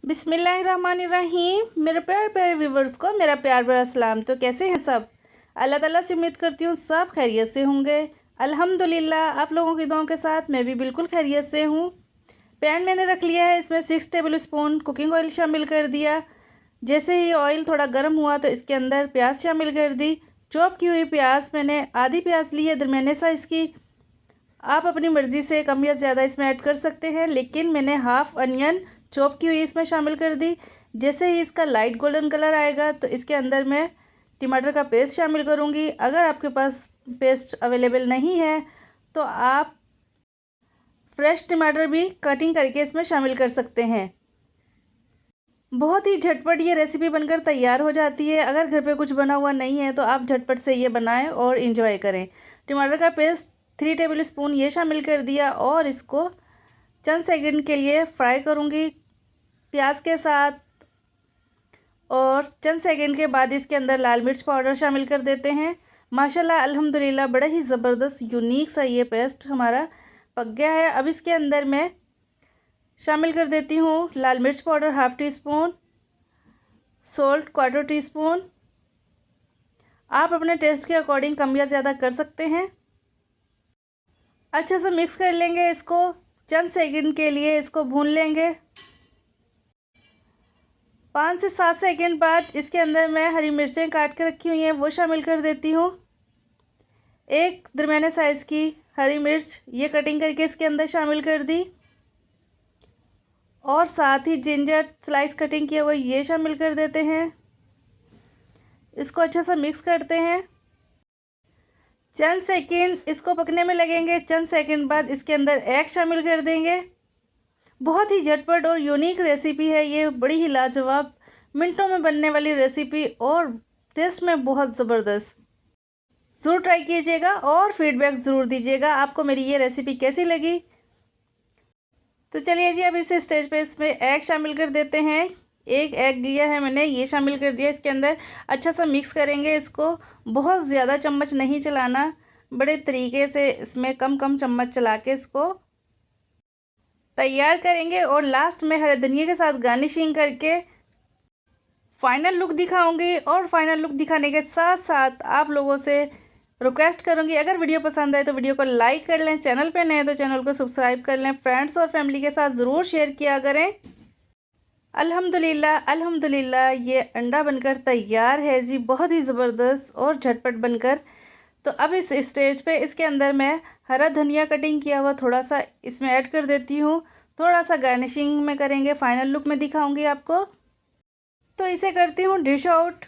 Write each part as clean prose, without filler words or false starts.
बिस्मिल्लाहिर्रहमानिर्रहीम। मेरे प्यारे प्यारे व्यूवर्स को मेरा प्यार भरा सलाम। तो कैसे हैं सब? अल्लाह ताला से उम्मीद करती हूँ सब खैरियत से होंगे। अल्हम्दुलिल्लाह आप लोगों की दुआओं के साथ मैं भी बिल्कुल खैरियत से हूँ। पैन मैंने रख लिया है, इसमें 6 टेबल स्पून कुकिंग ऑयल शामिल कर दिया। जैसे ही ऑयल थोड़ा गर्म हुआ तो इसके अंदर प्याज शामिल कर दी। चॉप की हुई प्याज मैंने आधी प्याज ली है दरमियाने साइज़ की। आप अपनी मर्ज़ी से कम या ज़्यादा इसमें ऐड कर सकते हैं, लेकिन मैंने हाफ़ अनियन चॉप की हुई इसमें शामिल कर दी। जैसे ही इसका लाइट गोल्डन कलर आएगा तो इसके अंदर मैं टमाटर का पेस्ट शामिल करूँगी। अगर आपके पास पेस्ट अवेलेबल नहीं है तो आप फ्रेश टमाटर भी कटिंग करके इसमें शामिल कर सकते हैं। बहुत ही झटपट ये रेसिपी बनकर तैयार हो जाती है। अगर घर पे कुछ बना हुआ नहीं है तो आप झटपट से ये बनाएं और इंजॉय करें। टमाटर का पेस्ट 3 टेबल स्पून ये शामिल कर दिया और इसको चंद सेकंड के लिए फ्राई करूँगी प्याज के साथ। और चंद सेकंड के बाद इसके अंदर लाल मिर्च पाउडर शामिल कर देते हैं। माशाल्लाह अल्हम्दुलिल्लाह बड़ा ही ज़बरदस्त यूनिक सा ये पेस्ट हमारा पक गया है। अब इसके अंदर मैं शामिल कर देती हूँ लाल मिर्च powder half tea spoon, salt 1/4 teaspoon. आप अपने टेस्ट के अकॉर्डिंग कम या ज़्यादा कर सकते हैं। अच्छे से मिक्स कर लेंगे इसको। चंद सेकंड के लिए इसको भून लेंगे। 5 से 7 सेकंड बाद इसके अंदर मैं हरी मिर्चें काट के रखी हुई हैं वो शामिल कर देती हूँ। एक दरमियाने साइज़ की हरी मिर्च ये कटिंग करके इसके अंदर शामिल कर दी और साथ ही जिंजर स्लाइस कटिंग किया हुआ ये शामिल कर देते हैं। इसको अच्छे से मिक्स करते हैं। चंद सेकंड इसको पकने में लगेंगे। चंद सेकंड बाद इसके अंदर एग शामिल कर देंगे। बहुत ही झटपट और यूनिक रेसिपी है ये, बड़ी ही लाजवाब मिनटों में बनने वाली रेसिपी और टेस्ट में बहुत ज़बरदस्त। ज़रूर ट्राई कीजिएगा और फीडबैक ज़रूर दीजिएगा आपको मेरी ये रेसिपी कैसी लगी। तो चलिए जी अब इस स्टेज पे इसमें एग शामिल कर देते हैं। एक एग लिया है मैंने, ये शामिल कर दिया इसके अंदर। अच्छा सा मिक्स करेंगे इसको। बहुत ज़्यादा चम्मच नहीं चलाना, बड़े तरीके से इसमें कम कम चम्मच चला के इसको तैयार करेंगे। और लास्ट में हरे धनिया के साथ गार्निशिंग करके फाइनल लुक दिखाऊंगी। और फाइनल लुक दिखाने के साथ साथ आप लोगों से रिक्वेस्ट करूंगी, अगर वीडियो पसंद आए तो वीडियो को लाइक कर लें, चैनल पे नए तो चैनल को सब्सक्राइब कर लें, फ्रेंड्स और फैमिली के साथ ज़रूर शेयर किया करें। अल्हम्दुलिल्लाह अल्हम्दुलिल्लाह ये अंडा बनकर तैयार है जी, बहुत ही ज़बरदस्त और झटपट बनकर। तो अब इस स्टेज पे इसके अंदर मैं हरा धनिया कटिंग किया हुआ थोड़ा सा इसमें ऐड कर देती हूँ। थोड़ा सा गार्निशिंग में करेंगे, फाइनल लुक में दिखाऊंगी आपको। तो इसे करती हूँ डिश आउट।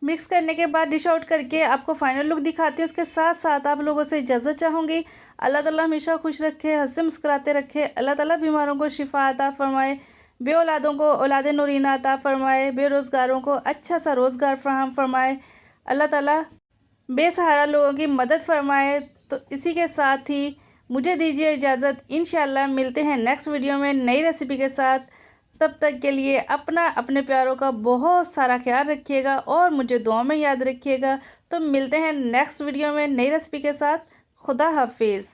मिक्स करने के बाद डिश आउट करके आपको फाइनल लुक दिखाती हूँ। उसके साथ साथ आप लोगों से इजाज़त चाहूँगी। अल्लाह ताला हमेशा खुश रखे, हंसते मुस्कुराते रखे। अल्लाह ताला बीमारों को शिफा अता फरमाए, बे औलादों को औलाद नूरीना अता फरमाए, बेरोज़गारों को अच्छा सा रोज़गार फराहम फरमाए। अल्लाह ताला बेसहारा लोगों की मदद फरमाए। तो इसी के साथ ही मुझे दीजिए इजाज़त। इंशाल्लाह मिलते हैं नेक्स्ट वीडियो में नई रेसिपी के साथ। तब तक के लिए अपना अपने प्यारों का बहुत सारा ख्याल रखिएगा और मुझे दुआ में याद रखिएगा। तो मिलते हैं नेक्स्ट वीडियो में नई रेसिपी के साथ। खुदा हाफिज़।